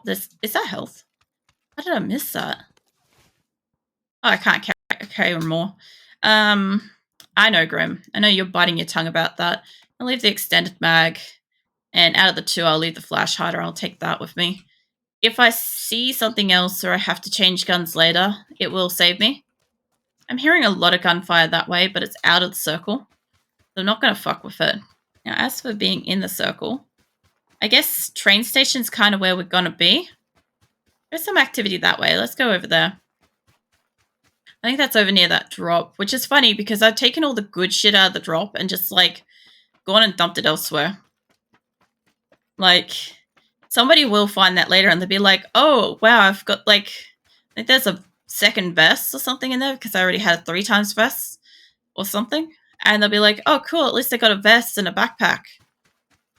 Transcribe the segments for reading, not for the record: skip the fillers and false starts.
this is that health? How did I miss that? Oh, I can't carry more. I know, Grim. I know you're biting your tongue about that. I'll leave the extended mag, and out of the two, I'll leave the flash hider. I'll take that with me. If I see something else or I have to change guns later, it will save me. I'm hearing a lot of gunfire that way, but it's out of the circle. So I'm not going to fuck with it. Now, as for being in the circle, I guess train station's kind of where we're going to be. There's some activity that way. Let's go over there. I think that's over near that drop, which is funny because I've taken all the good shit out of the drop and just, like, gone and dumped it elsewhere. Like, somebody will find that later and they'll be like, oh, wow, I've got, like, I think there's a second vest or something in there because I already had 3 times vest or something. And they'll be like, oh, cool, at least I got a vest and a backpack.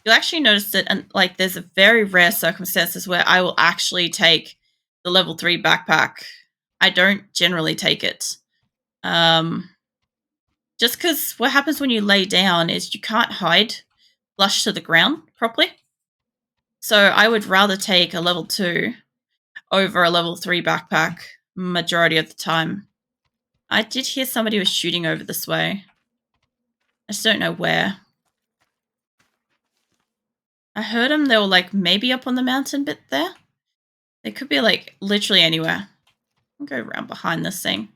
You'll actually notice that, and like, there's a very rare circumstances where I will actually take the level 3 backpack. I don't generally take it. Just because what happens when you lay down is you can't hide flush to the ground properly. So I would rather take a level 2 over a level 3 backpack majority of the time. I did hear somebody was shooting over this way. I just don't know where. I heard them. They were like maybe up on the mountain bit there. They could be like literally anywhere. I'll go around behind this thing.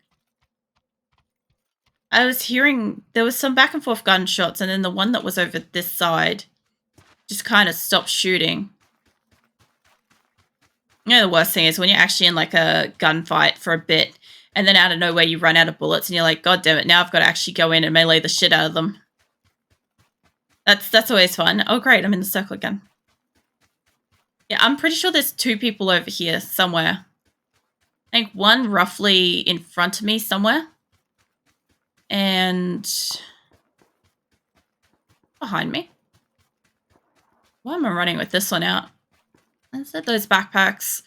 I was hearing there was some back and forth gunshots, and then the one that was over this side just kind of stopped shooting. You know, the worst thing is when you're actually in like a gunfight for a bit, and then out of nowhere you run out of bullets, and you're like, God damn it! Now I've got to actually go in and melee the shit out of them. That's always fun. Oh great, I'm in the circle again. Yeah, I'm pretty sure there's 2 people over here somewhere. I think one roughly in front of me somewhere. And behind me. Why am I running with this one out? I said those backpacks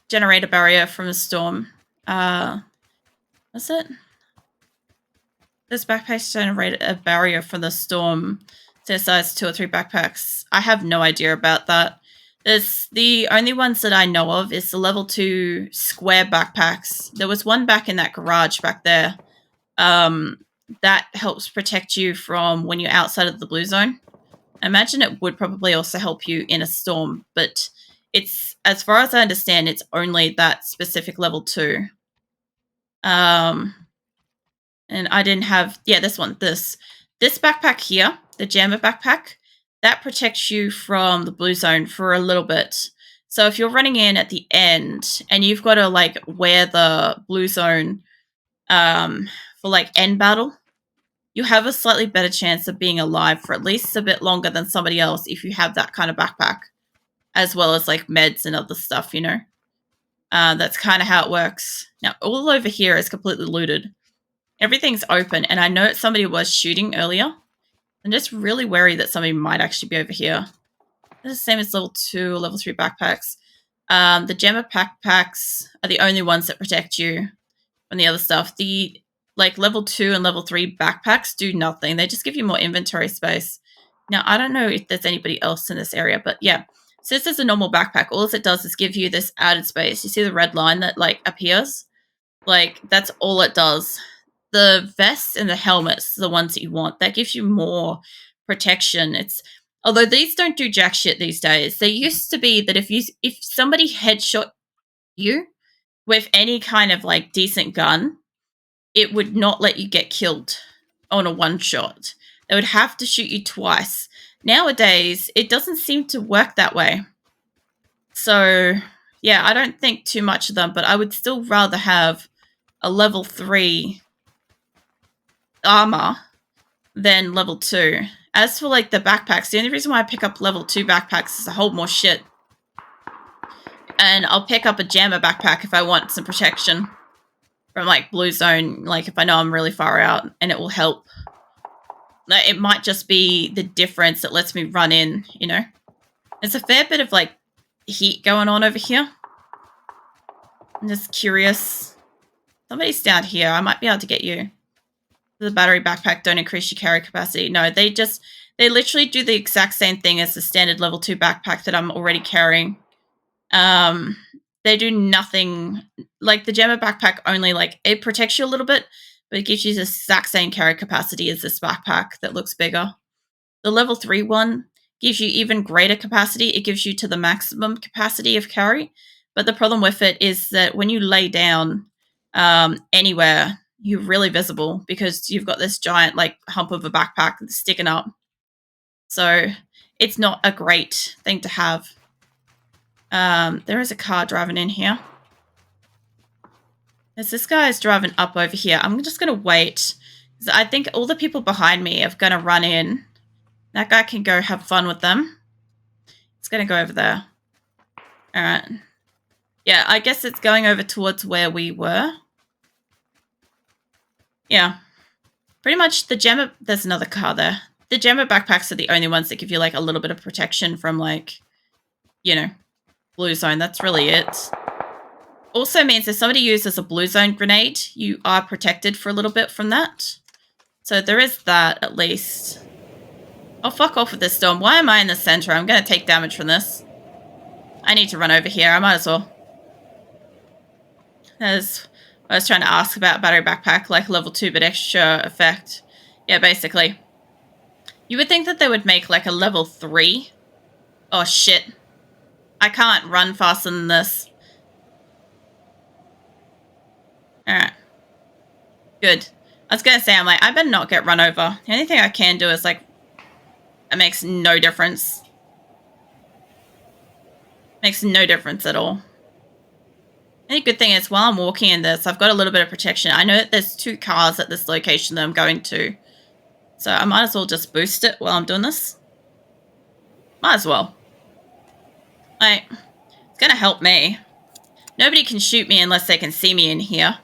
generate a barrier from the storm. What's it? Those backpacks generate a barrier from the storm. Say size 2 or 3 backpacks. I have no idea about that. There's the only ones that I know of is the level 2 square backpacks. There was one back in that garage back there. That helps protect you from when you're outside of the blue zone. I imagine it would probably also help you in a storm, but it's, as far as I understand, it's only that specific level 2. And I didn't have, yeah, this one, this backpack here, the jammer backpack, that protects you from the blue zone for a little bit. So if you're running in at the end and you've got to like wear the blue zone for like end battle, you have a slightly better chance of being alive for at least a bit longer than somebody else if you have that kind of backpack, as well as like meds and other stuff, you know. That's kind of how it works. Now, all over here is completely looted. Everything's open, and I know somebody was shooting earlier. I'm just really wary that somebody might actually be over here. It's the same as level 2 or level 3 backpacks. The gemmer backpacks are the only ones that protect you from the other stuff. The like level 2 and level 3 backpacks do nothing. They just give you more inventory space. Now, I don't know if there's anybody else in this area, but yeah. So this is a normal backpack. All it does is give you this added space. You see the red line that like appears? Like, that's all it does. The vests and the helmets, the ones that you want, that gives you more protection. Although these don't do jack shit these days. They used to be that if somebody headshot you with any kind of like decent gun, it would not let you get killed on a one shot. They would have to shoot you twice. Nowadays, it doesn't seem to work that way. So, yeah, I don't think too much of them, but I would still rather have a level 3 armor than level 2. As for like the backpacks, the only reason why I pick up level 2 backpacks is to hold more shit. And I'll pick up a jammer backpack if I want some protection from like blue zone, like if I know I'm really far out, and it will help. It might just be the difference that lets me run in, you know. There's a fair bit of like heat going on over here. I'm just curious. Somebody's down here. I might be able to get you. The battery backpack don't increase your carry capacity. No, they literally do the exact same thing as the standard level 2 backpack that I'm already carrying. They do nothing. Like the Gemma backpack only, like, it protects you a little bit, but it gives you the exact same carry capacity as this backpack that looks bigger. The level 3 one gives you even greater capacity. It gives you to the maximum capacity of carry. But the problem with it is that when you lay down anywhere, you're really visible because you've got this giant like hump of a backpack sticking up. So it's not a great thing to have. There is a car driving in here. As this guy is driving up over here, I'm just going to wait. I think all the people behind me are going to run in. That guy can go have fun with them. It's going to go over there. All right. Yeah, I guess it's going over towards where we were. Yeah. Pretty much the Gemma... There's another car there. The Gemma backpacks are the only ones that give you, like, a little bit of protection from, like, you know, blue zone. That's really it. Also means if somebody uses a blue zone grenade, you are protected for a little bit from that. So there is that, at least. Oh, fuck off with this storm. Why am I in the center? I'm going to take damage from this. I need to run over here. I might as well. As I was trying to ask about battery backpack, like level 2 but extra effect. Yeah, basically. You would think that they would make like a level 3. Oh, shit. I can't run faster than this. Alright. Good. I was going to say, I'm like, I better not get run over. The only thing I can do is like, it makes no difference. Makes no difference at all. The only good thing is, while I'm walking in this, I've got a little bit of protection. I know that there's 2 cars at this location that I'm going to. So I might as well just boost it while I'm doing this. Might as well. Like, it's going to help me. Nobody can shoot me unless they can see me in here.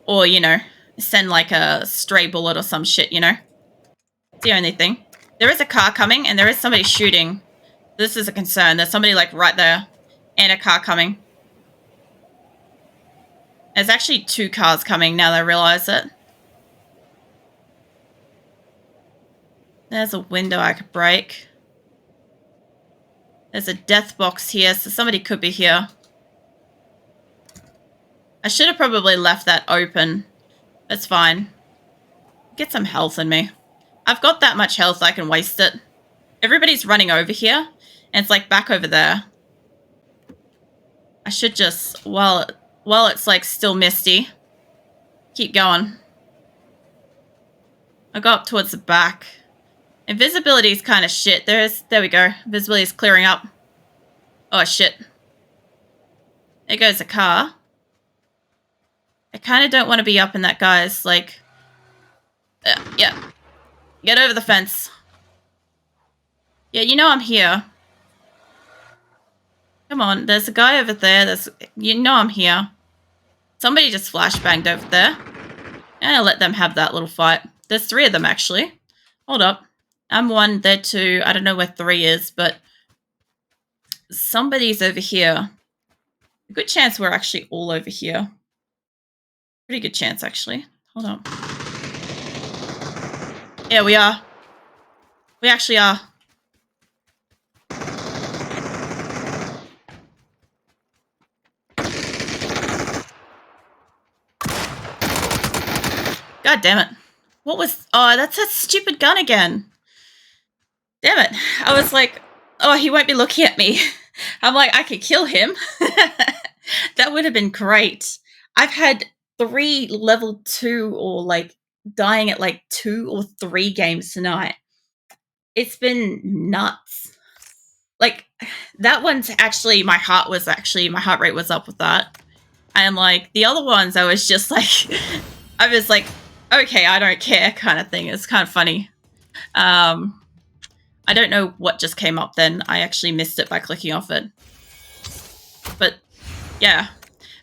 Or, you know, send like a stray bullet or some shit, you know. It's the only thing. There is a car coming and there is somebody shooting. This is a concern. There's somebody like right there. And a car coming. There's actually 2 cars coming now that I realize it. There's a window I could break. There's a death box here, so somebody could be here. I should have probably left that open. That's fine. Get some health in me. I've got that much health, I can waste it. Everybody's running over here, and it's like back over there. I should just, while it's like still misty, keep going. I'll go up towards the back. Invisibility is kind of shit. There we go. Invisibility is clearing up. Oh, shit. There goes a car. I kind of don't want to be up in that guy's, like... yeah. Get over the fence. Yeah, you know I'm here. Come on, there's a guy over there. You know I'm here. Somebody just flashbanged over there. And I'll let them have that little fight. There's 3 of them, actually. Hold up. I'm 1, they're 2. I don't know where 3 is, but... somebody's over here. A good chance we're actually all over here. Pretty good chance, actually. Hold on. Yeah, we are. We actually are. God damn it. What was... oh, that's that stupid gun again. Damn it. I was like, oh, he won't be looking at me. I'm like, I could kill him. That would have been great. I've had 3 level 2 or like dying at like 2 or 3 games tonight. It's been nuts. Like, that one's actually, my heart rate was up with that. And like, the other ones, I was just like, I was like, okay, I don't care kind of thing. It's kind of funny. I don't know what just came up then. I actually missed it by clicking off it. But, yeah.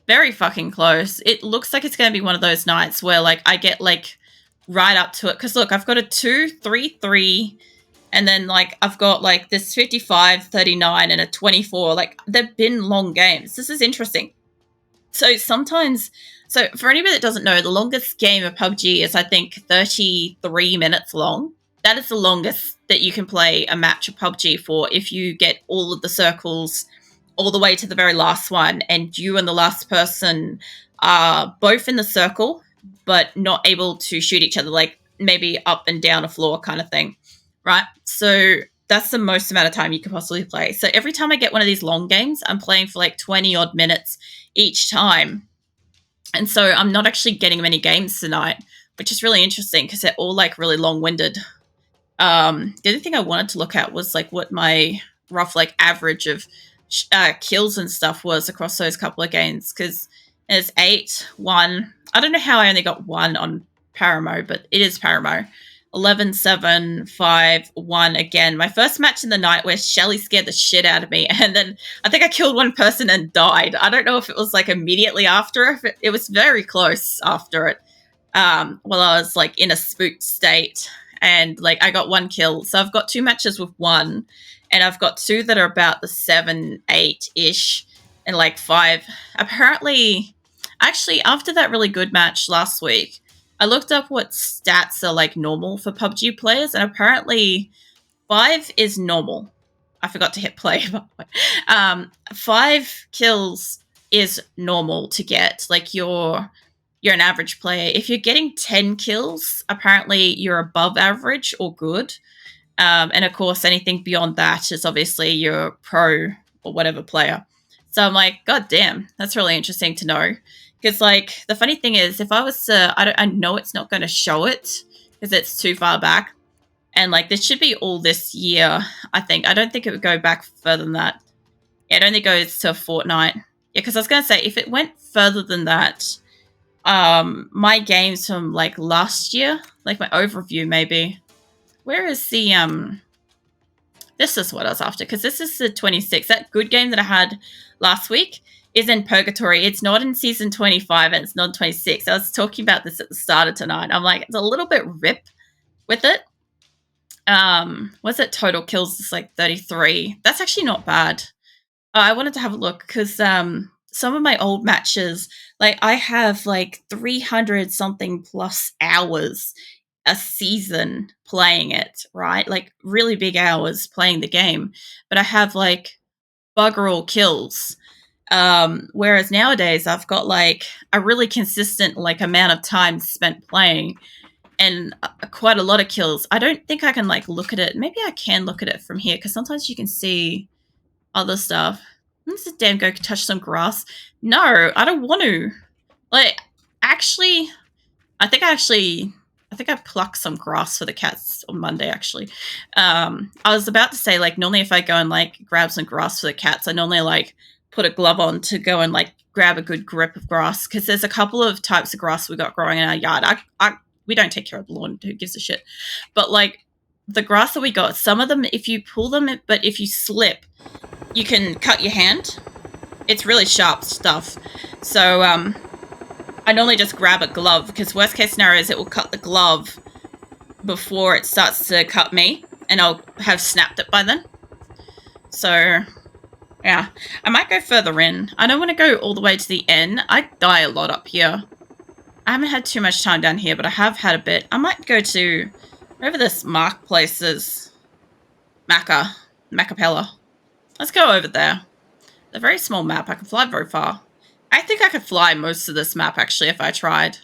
Very fucking close. It looks like it's going to be one of those nights where, like, I get, like, right up to it. Because, look, I've got a 2, 3, 3. And then, like, I've got, like, this 55, 39, and a 24. Like, they've been long games. This is interesting. So, sometimes... so, for anybody that doesn't know, the longest game of PUBG is, I think, 33 minutes long. That is the longest that you can play a match of PUBG for if you get all of the circles all the way to the very last one, and you and the last person are both in the circle, but not able to shoot each other, like maybe up and down a floor kind of thing, right? So that's the most amount of time you could possibly play. So every time I get one of these long games, I'm playing for like 20 odd minutes each time. And so I'm not actually getting many games tonight, which is really interesting because they're all like really long winded. The other thing I wanted to look at was like what my rough like average of kills and stuff was across those couple of games, because there's 8, 1. I don't know how I only got 1 on Paramo, but it is Paramo. 11, 7, 5, 1 again. My first match in the night where Shelly scared the shit out of me, and then I think I killed one person and died. I don't know if it was like immediately after, if it was very close after it. While I was like in a spooked state, and like I got 1 kill. So I've got 2 matches with 1, and I've got 2 that are about the 7, 8-ish, and like 5. Apparently, actually, after that really good match last week, I looked up what stats are like normal for PUBG players, and apparently 5 is normal. I forgot to hit play. 5 kills is normal to get. Like you're an average player. If you're getting 10 kills, apparently you're above average or good. And of course, anything beyond that is obviously your pro or whatever player. So I'm like, God damn, that's really interesting to know. Because like the funny thing is, if I was to, I know it's not going to show it because it's too far back, and like this should be all this year. I think I don't think it would go back further than that. It only goes to a fortnight. Yeah, because I was going to say if it went further than that, my games from like last year, like my overview maybe. Where is the This is what I was after, because this is the 26th. That good game that I had last week is in Purgatory. It's not in season 25 and it's not 26. I was talking about this at the start of tonight. I'm like, it's a little bit rip with it. What's it? Total kills is like 33. That's actually not bad. I wanted to have a look because some of my old matches, like I have like 300 something plus hours a season playing it, right? Like really big hours playing the game, but I have like bugger all kills. Whereas nowadays I've got like a really consistent like amount of time spent playing and quite a lot of kills. I don't think I can like look at it. Maybe I can look at it from here because sometimes you can see other stuff. Let's just damn go touch some grass. No, I don't want to. Like, actually, I think I plucked some grass for the cats on Monday, actually. I was about to say, like, normally if I go and, like, grab some grass for the cats, I normally, like, put a glove on to go and, like, grab a good grip of grass, because there's a couple of types of grass we got growing in our yard. We don't take care of the lawn. Who gives a shit? But, like, the grass that we got, some of them, if you pull them, but if you slip, you can cut your hand. It's really sharp stuff. So, I normally just grab a glove, because worst case scenario is it will cut the glove before it starts to cut me, and I'll have snapped it by then. So, yeah. I might go further in. I don't want to go all the way to the end. I die a lot up here. I haven't had too much time down here, but I have had a bit. I might go to wherever this Mark place is. Macapella. Let's go over there. It's a very small map. I can fly very far. I think I could fly most of this map, actually, if I tried.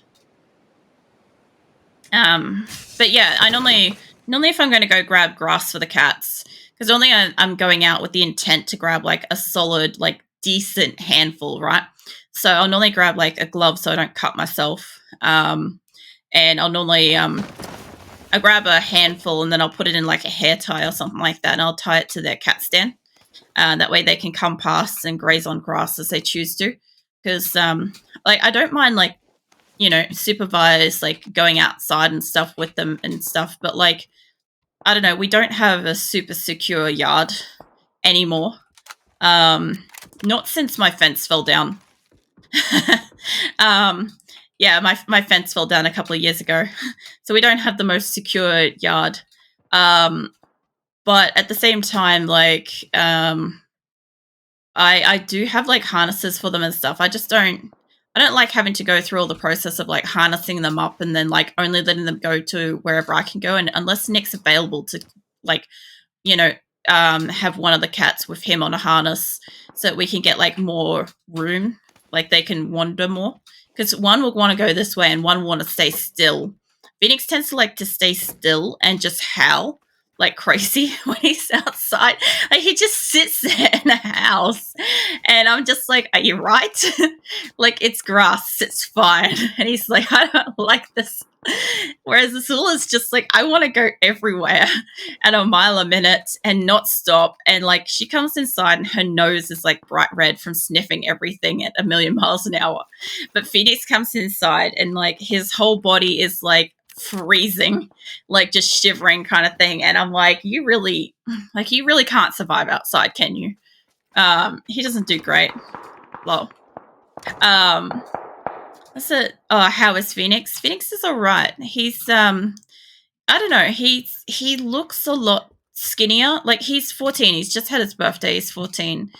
But yeah, I normally if I'm going to go grab grass for the cats, because normally I'm going out with the intent to grab, like, a solid, like, decent handful, right? So I'll normally grab, like, a glove so I don't cut myself. And I'll normally, I grab a handful and then I'll put it in, like, a hair tie or something like that, and I'll tie it to their cat stand. That way they can come past and graze on grass as they choose to. Because, like, I don't mind, like, you know, supervise, like, going outside and stuff with them and stuff. But, like, I don't know, we don't have a super secure yard anymore. Not since my fence fell down. Yeah, my fence fell down a couple of years ago. So we don't have the most secure yard. But at the same time, like, I do have, like, harnesses for them and stuff. I don't like having to go through all the process of, like, harnessing them up and then, like, only letting them go to wherever I can go. And unless Nick's available to, like, you know, have one of the cats with him on a harness, so that we can get like more room, like they can wander more. Because one will want to go this way and one will want to stay still. Phoenix tends to like to stay still and just howl like crazy when he's outside. Like he just sits there in a house, and I'm just like, "Are you right? Like it's grass, it's fine." And he's like, "I don't like this." Whereas Azul is just like, "I want to go everywhere at a mile a minute and not stop." And like she comes inside and her nose is like bright red from sniffing everything at a million miles an hour. But Phoenix comes inside and like his whole body is like freezing, like just shivering kind of thing. And I'm like, you really can't survive outside, can you? He doesn't do great. Lol. That's it. Oh, how is Phoenix? Phoenix is alright. He's I don't know, he looks a lot skinnier. Like he's 14. He's just had his birthday. He's 14.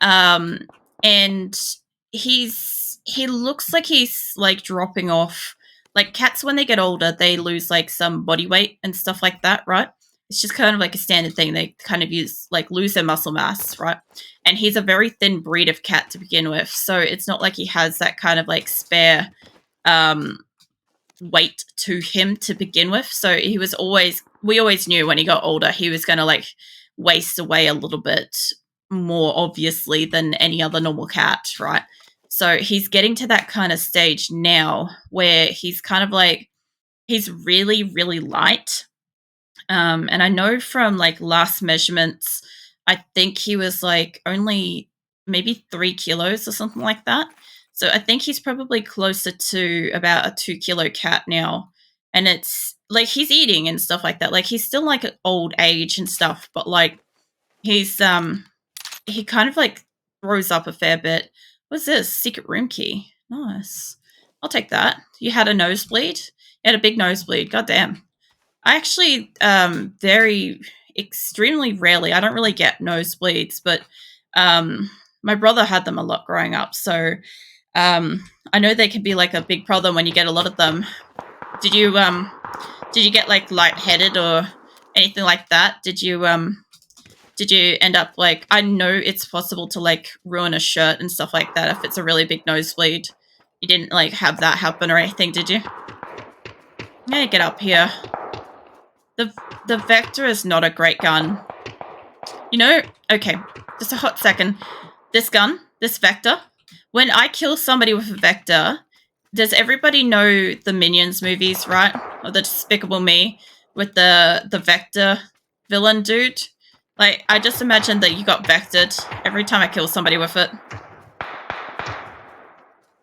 And he looks like he's like dropping off. Like cats when they get older, they lose like some body weight and stuff like that, right? It's just kind of like a standard thing. They kind of lose their muscle mass, right? And he's a very thin breed of cat to begin with, so it's not like he has that kind of like spare weight to him to begin with. So we always knew when he got older he was going to like waste away a little bit more obviously than any other normal cat, right? So he's getting to that kind of stage now where he's kind of like, he's really, really light. And I know from like last measurements, I think he was like only maybe 3 kilos or something like that. So I think he's probably closer to about a 2-kilo cat now. And it's like he's eating and stuff like that. Like he's still like at old age and stuff, but like he's he kind of like throws up a fair bit. What's this? Secret room key. Nice. I'll take that. You had a nosebleed? You had a big nosebleed. Goddamn. I actually very extremely rarely, I don't really get nosebleeds, but my brother had them a lot growing up. So I know they can be like a big problem when you get a lot of them. Did you get like lightheaded or anything like that? Did you end up like, I know it's possible to like ruin a shirt and stuff like that if it's a really big nosebleed. You didn't like have that happen or anything, did you? I'm gonna get up here. The Vector is not a great gun. You know, okay, just a hot second. This gun, this Vector, when I kill somebody with a Vector, does everybody know the Minions movies, right? Or the Despicable Me with the Vector villain dude? Like, I just imagine that you got vectored every time I kill somebody with it.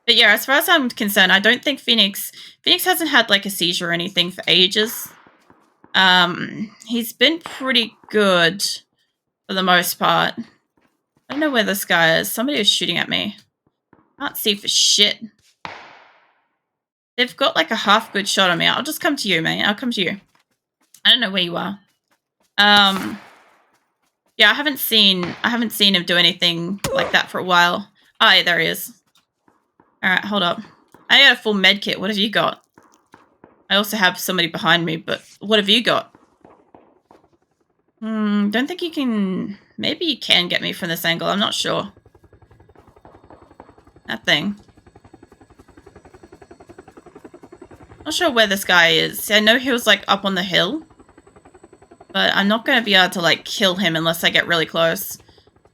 But yeah, as far as I'm concerned, I don't think Phoenix hasn't had like a seizure or anything for ages. He's been pretty good for the most part. I don't know where this guy is. Somebody is shooting at me. Can't see for shit. They've got like a half good shot on me. I'll just come to you, mate. I'll come to you. I don't know where you are. Yeah, I haven't seen him do anything like that for a while. Oh, yeah, there he is. Alright, hold up. I got a full med kit. What have you got? I also have somebody behind me, but what have you got? Don't think you can... Maybe you can get me from this angle. I'm not sure. That thing. Not sure where this guy is. I know he was, like, up on the hill. But I'm not going to be able to, like, kill him unless I get really close.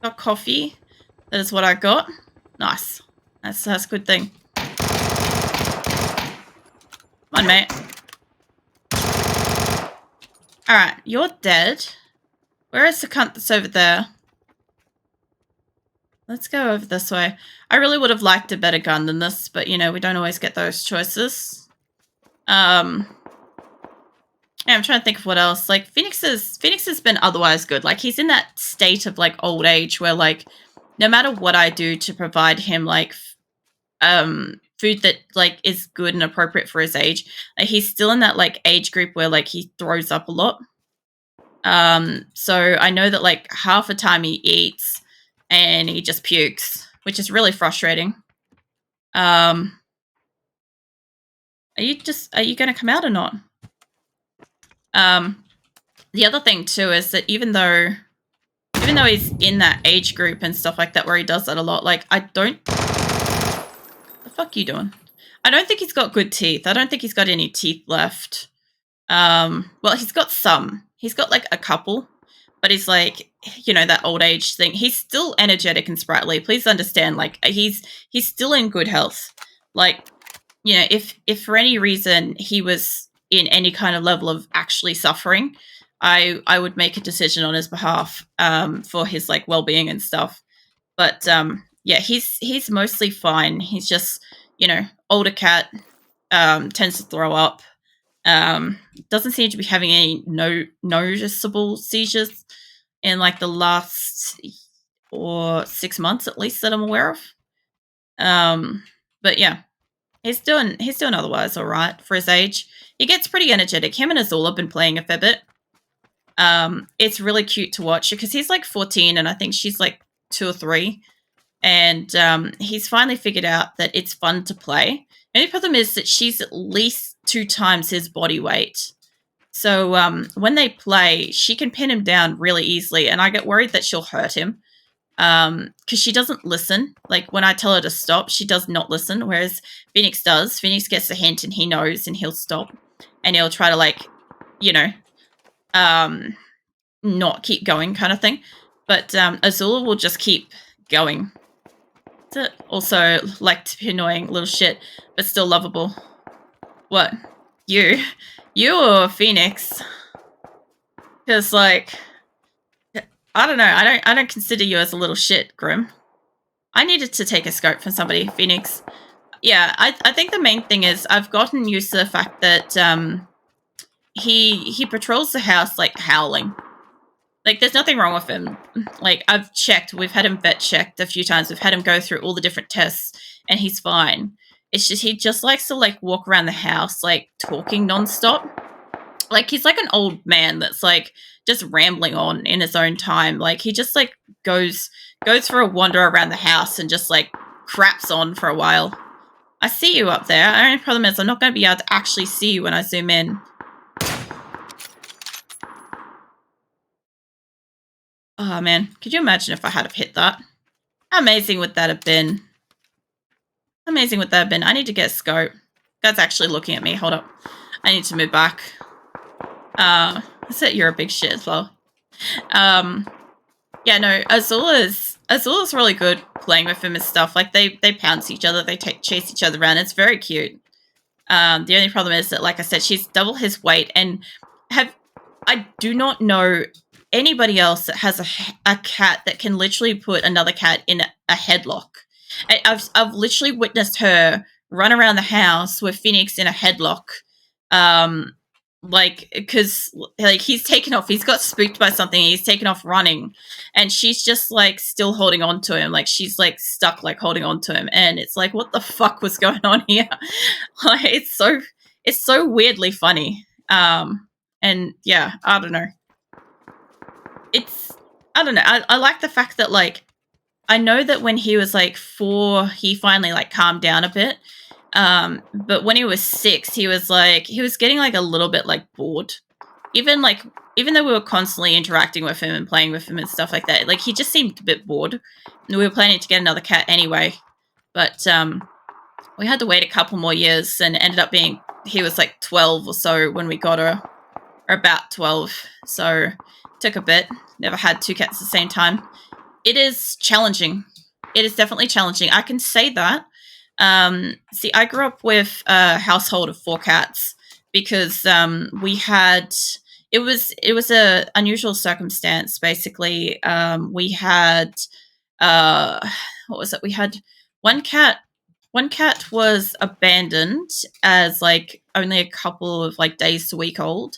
Got coffee. That is what I got. Nice. That's a good thing. Come on, mate. Alright, you're dead. Where is the cunt that's over there? Let's go over this way. I really would have liked a better gun than this, but, you know, we don't always get those choices. Yeah, I'm trying to think of what else. Like, Phoenix has been otherwise good. Like, he's in that state of, like, old age where, like, no matter what I do to provide him, like, food that, like, is good and appropriate for his age, like, he's still in that, like, age group where, like, he throws up a lot. So I know that, like, half the time he eats and he just pukes, which is really frustrating. Are you going to come out or not? The other thing too is that even though even though he's in that age group and stuff like that where he does that a lot, like, I don't... What the fuck you doing? I don't think he's got good teeth. I don't think he's got any teeth left. Well, he's got some. He's got, like, a couple. But he's, like, you know, that old age thing. He's still energetic and sprightly. Please understand, like, he's still in good health. Like, you know, if for any reason he was in any kind of level of actually suffering, I would make a decision on his behalf for his, like, well-being and stuff. But yeah, he's mostly fine. He's just, you know, older cat, tends to throw up. Doesn't seem to be having any noticeable seizures in, like, the last or 6 months at least that I'm aware of. But yeah, he's doing otherwise all right for his age. He gets pretty energetic. Him and Azul have been playing a fair bit. It's really cute to watch because he's like 14 and I think she's like 2 or 3. And he's finally figured out that it's fun to play. The only problem is that she's at least 2 times his body weight. So when they play, she can pin him down really easily, and I get worried that she'll hurt him because she doesn't listen. Like, when I tell her to stop, she does not listen, whereas Phoenix does. Phoenix gets the hint, and he knows, and he'll stop. And he'll try to, like, you know, not keep going kind of thing. But Azula will just keep going. Also, like to be annoying little shit, but still lovable. What? You or Phoenix? Because, like, I don't know. I don't consider you as a little shit, Grim. I needed to take a scope from somebody, Phoenix. Yeah, I think the main thing is I've gotten used to the fact that he patrols the house, like, howling. Like, there's nothing wrong with him. Like, I've checked. We've had him vet checked a few times. We've had him go through all the different tests, and he's fine. It's just he just likes to, like, walk around the house, like, talking nonstop. Like, he's like an old man that's, like, just rambling on in his own time. Like, he just, like, goes for a wander around the house and just, like, craps on for a while. I see you up there. The only problem is I'm not going to be able to actually see you when I zoom in. Oh, man. Could you imagine if I had have hit that? How amazing would that have been? How amazing would that have been? I need to get a scope. That's actually looking at me. Hold up. I need to move back. I said you're a big shit as well. Yeah, no, Azula's really good playing with him and stuff. Like, they pounce each other. They chase each other around. It's very cute. The only problem is that, like I said, she's double his weight. And I do not know anybody else that has a cat that can literally put another cat in a headlock. I've literally witnessed her run around the house with Phoenix in a headlock. Like, because, like, he's taken off. He's got spooked by something. He's taken off running. And she's just, like, still holding on to him. Like, she's, like, stuck, like, holding on to him. And it's like, what the fuck was going on here? Like, it's so weirdly funny. And, yeah, I don't know. I don't know. I like the fact that, like, I know that when he was, like, 4, he finally, like, calmed down a bit. But when he was 6, he was getting, like, a little bit, like, bored. Even though we were constantly interacting with him and playing with him and stuff like that, like, he just seemed a bit bored. And we were planning to get another cat anyway. But, we had to wait a couple more years and ended up being, he was, like, 12 or so when we got her. Or about 12. So, took a bit. Never had 2 cats at the same time. It is challenging. It is definitely challenging. I can say that. See, I grew up with a household of 4 cats because we had. It was a unusual circumstance. Basically, we had what was it? We had one cat. One cat was abandoned as, like, only a couple of, like, days to week old.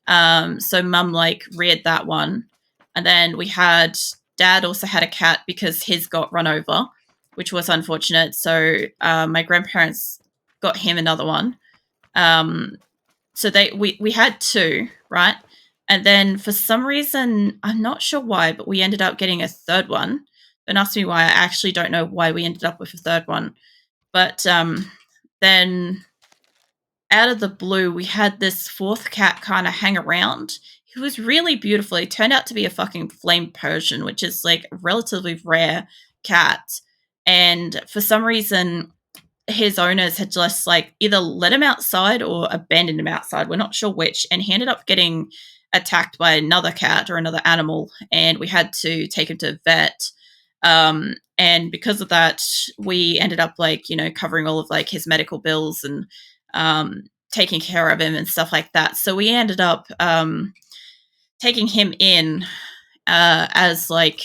So Mum, like, reared that one, and then we had. Dad also had a cat because his got run over, which was unfortunate. So my grandparents got him another one. So we had 2, right? And then for some reason, I'm not sure why, but we ended up getting a 3rd one. Don't ask me why. I actually don't know why we ended up with a 3rd one. But then out of the blue, we had this 4th cat kind of hang around. he was really beautiful. He turned out to be a fucking flame Persian, which is like a relatively rare cat. And for some reason, his owners had just like either let him outside or abandoned him outside. We're not sure which. And he ended up getting attacked by another cat or another animal, and we had to take him to a vet. And because of that, we ended up like, covering all of like his medical bills and taking care of him and stuff like that. So we ended up taking him in as like,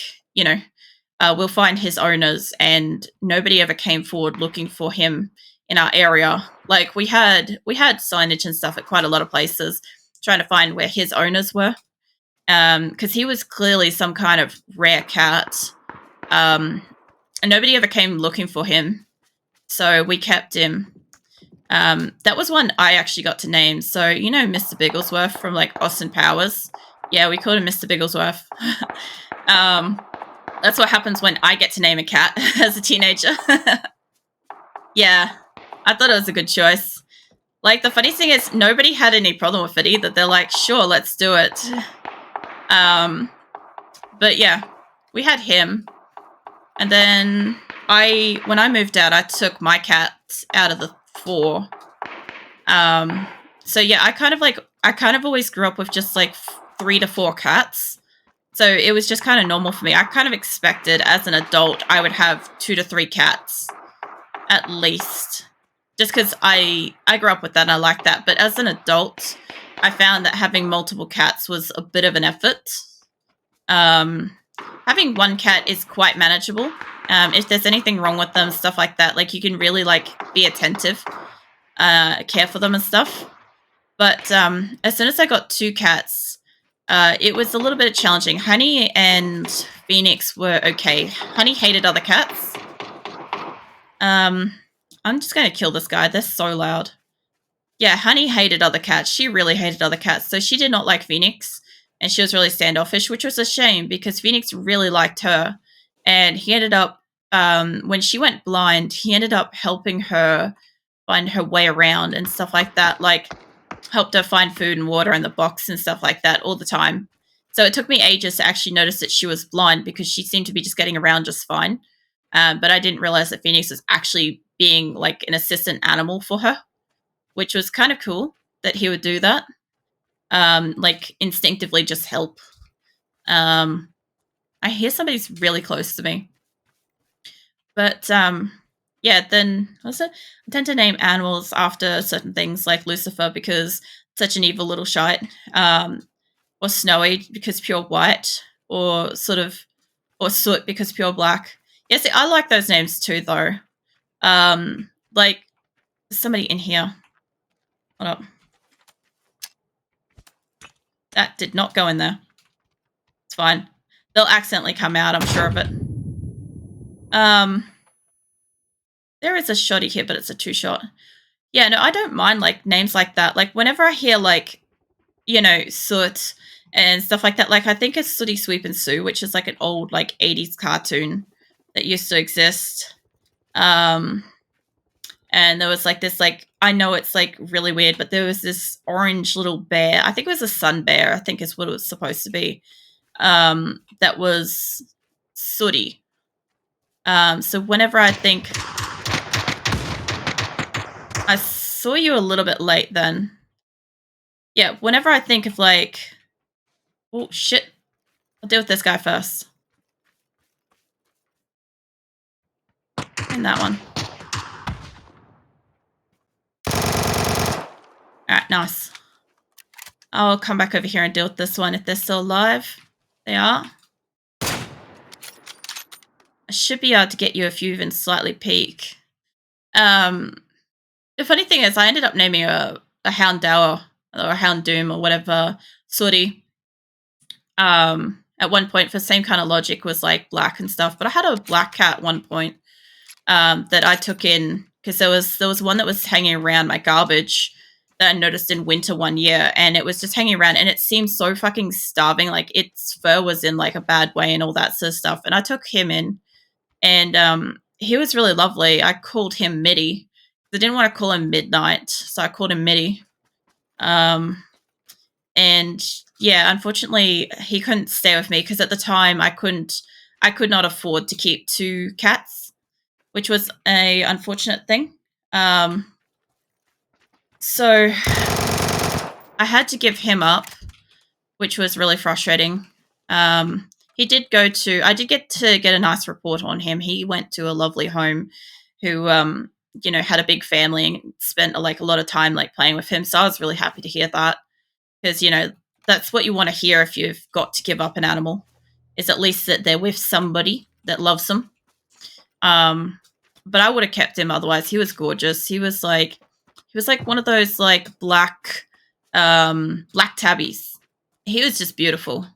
we'll find his owners, and nobody ever came forward looking for him in our area. Like we had signage and stuff at quite a lot of places trying to find where his owners were, because he was clearly some kind of rare cat, and nobody ever came looking for him. So we kept him. That was one I actually got to name. So Mr. Bigglesworth from like Austin Powers. Yeah, we called him Mr. Bigglesworth. That's what happens when I get to name a cat as a teenager. Yeah, I thought it was a good choice. Like, the funny thing is, nobody had any problem with it either. They're like, sure, let's do it. But yeah, we had him. And then when I moved out, I took my cat out of the 4. So yeah, I kind of always grew up with just like 3 to 4 cats. So it was just kind of normal for me. I kind of expected as an adult I would have 2 to 3 cats at least. Just because I grew up with that and I like that. But as an adult, I found that having multiple cats was a bit of an effort. Having one cat is quite manageable. If there's anything wrong with them, stuff like that, like you can really like be attentive, care for them and stuff. But as soon as I got 2 cats, it was a little bit challenging. Honey and Phoenix were okay. Honey hated other cats. I'm just going to kill this guy. They're so loud. Yeah, Honey hated other cats. She really hated other cats. So she did not like Phoenix. And she was really standoffish, which was a shame because Phoenix really liked her. And he ended up, when she went blind, he ended up helping her find her way around and stuff like that. Like, helped her find food and water in the box and stuff like that all the time. So it took me ages to actually notice that she was blind because she seemed to be just getting around just fine. But I didn't realize that Phoenix was actually being like an assistant animal for her, which was kind of cool that he would do that. Like instinctively just help. I hear somebody's really close to me. But yeah, then also I tend to name animals after certain things like Lucifer because such an evil little shite. Or Snowy because pure white, or Soot because pure black. Yeah, see, I like those names too, though. Like somebody in here. Hold up. That did not go in there. It's fine. They'll accidentally come out, I'm sure of it. There is a shotty here, but it's a 2-shot. Yeah, no, I don't mind like names like that. Like whenever I hear like, Soot and stuff like that, like I think it's Sooty Sweep and Sue, which is like an old like 80s cartoon that used to exist. And there was like this, like, I know it's like really weird, but there was this orange little bear. I think it was a sun bear, I think is what it was supposed to be. That was Sooty. So whenever I think, I saw you a little bit late then. Yeah, whenever I think of like, oh shit, I'll deal with this guy first. And that one. Alright, nice. I'll come back over here and deal with this one if they're still alive. They are. I should be able to get you if you even slightly peek. The funny thing is I ended up naming a Houndour or a Houndoom or whatever, Sooty. At one point for the same kind of logic was like black and stuff, but I had a black cat at one point that I took in because there was one that was hanging around my garbage that I noticed in winter one year, and it was just hanging around and it seemed so fucking starving, like its fur was in like a bad way and all that sort of stuff, and I took him in, and he was really lovely. I called him Mitty. I didn't want to call him Midnight, so I called him Mitty. And yeah, unfortunately, he couldn't stay with me because at the time I could not afford to keep 2 cats, which was a unfortunate thing. So I had to give him up, which was really frustrating. He did go to. I did get to get a nice report on him. He went to a lovely home, who had a big family and spent like a lot of time like playing with him. So I was really happy to hear that, because that's what you want to hear if you've got to give up an animal, is at least that they're with somebody that loves them. But I would have kept him otherwise. He was gorgeous. He was like one of those like black tabbies. He was just beautiful.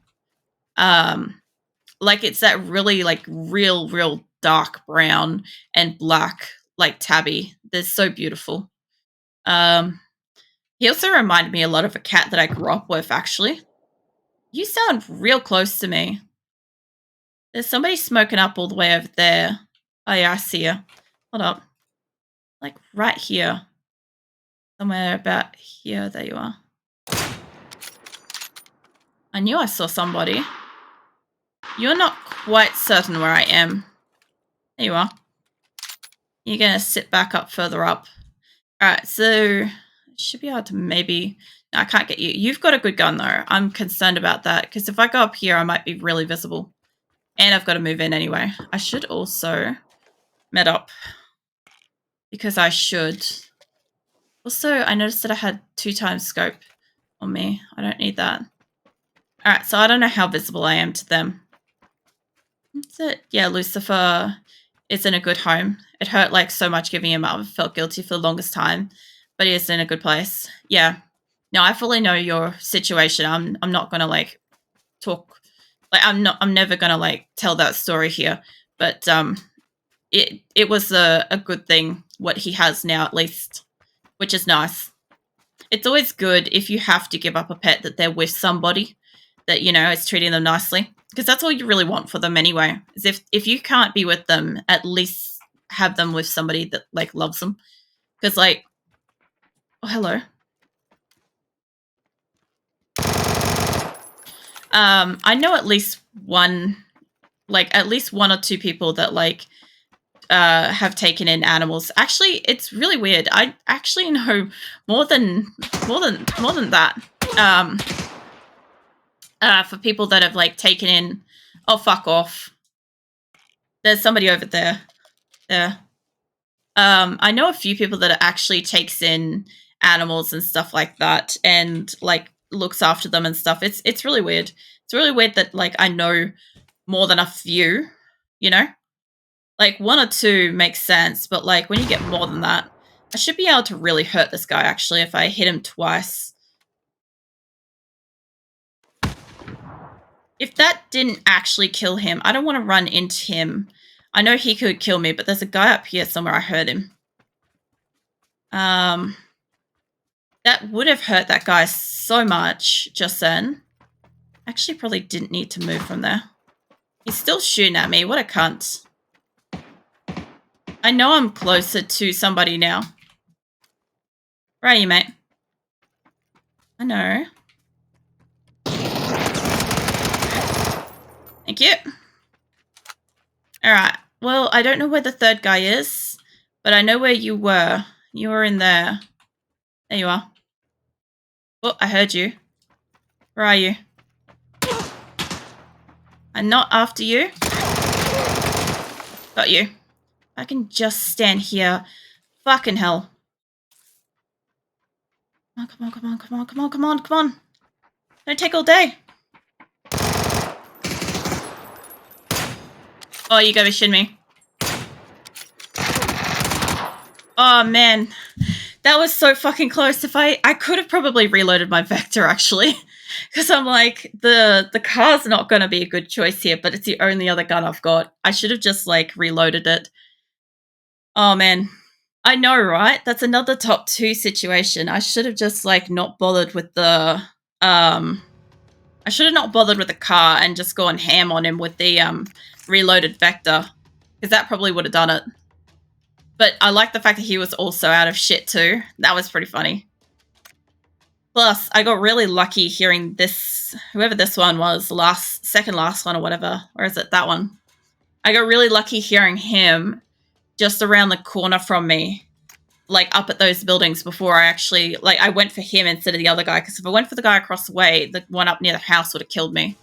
Like it's that really like real dark brown and black like tabby. They're so beautiful. He also reminded me a lot of a cat that I grew up with, actually. You sound real close to me. There's somebody smoking up all the way over there. Oh yeah, I see you. Hold up. Like right here. Somewhere about here. There you are. I knew I saw somebody. You're not quite certain where I am. There you are. You're going to sit back up further up. Alright, so should be able to maybe... No, I can't get you. You've got a good gun, though. I'm concerned about that, because if I go up here, I might be really visible. And I've got to move in anyway. I should also med up, because I should. Also, I noticed that I had 2 times scope on me. I don't need that. Alright, so I don't know how visible I am to them. That's it. Yeah, Lucifer is in a good home. It hurt like so much giving him up. I felt guilty for the longest time, but he is in a good place. Yeah. No, I fully know your situation. I'm not gonna like talk, like I'm never gonna like tell that story here. But it was a good thing what he has now, at least, which is nice. It's always good if you have to give up a pet that they're with somebody that is treating them nicely, because that's all you really want for them anyway. Is if you can't be with them, at least have them with somebody that like loves them. Because like, oh hello. I know at least one or 2 people that like have taken in animals. Actually, it's really weird. I actually know more than that. For people that have like taken in. Oh, fuck off. There's somebody over there. There. I know a few people that actually takes in animals and stuff like that, and like looks after them and stuff. It's really weird. It's really weird that like I know more than a few, Like 1 or 2 makes sense, but like when you get more than that, I should be able to really hurt this guy actually if I hit him twice. If that didn't actually kill him, I don't want to run into him. I know he could kill me, but there's a guy up here somewhere. I heard him. That would have hurt that guy so much just then. Actually, probably didn't need to move from there. He's still shooting at me. What a cunt. I know I'm closer to somebody now. Where are you, mate? I know. Thank you. Alright. Well, I don't know where the 3rd guy is, but I know where you were. You were in there. There you are. Oh, I heard you. Where are you? I'm not after you. Got you. I can just stand here. Fucking hell. Oh, come on, come on, come on, come on, come on, come on. Don't take all day. Oh, you gotta be shitting me. Oh, man. That was so fucking close. If I could have probably reloaded my Vector, actually. Because I'm like, the car's not going to be a good choice here, but it's the only other gun I've got. I should have just, like, reloaded it. Oh, man. I know, right? That's another top 2 situation. I should have just, like, not bothered with the, I should have not bothered with the car and just gone ham on him with the, reloaded Vector. Because that probably would have done it. But I like the fact that he was also out of shit, too. That was pretty funny. Plus, I got really lucky hearing this, whoever this one was, second last one or whatever. Or is it that one? I got really lucky hearing him just around the corner from me, like up at those buildings before I actually, like, I went for him instead of the other guy. Because if I went for the guy across the way, the one up near the house would have killed me.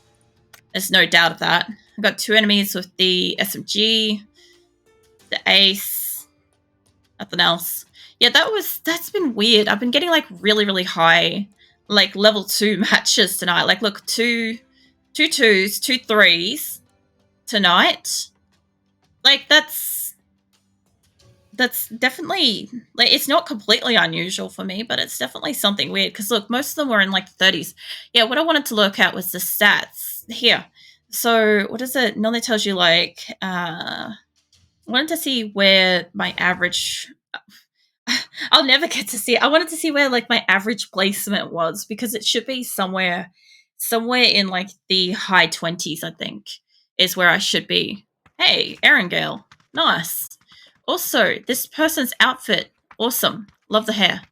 There's no doubt of that. I got 2 enemies with the SMG, the ace, nothing else. Yeah, that's been weird. I've been getting like really high, like level 2 matches tonight. Like, look, two twos, 2 threes tonight. Like, that's definitely, like, it's not completely unusual for me, but it's definitely something weird. Because look, most of them were in like the 30s. Yeah, what I wanted to look at was the stats here. So what is it? Normally tells you like, I wanted to see where my average. I'll never get to see it. I wanted to see where like my average placement was, because it should be somewhere in like the high 20s, I think, is where I should be. Hey, Erangale. Nice. Also, this person's outfit, awesome. Love the hair.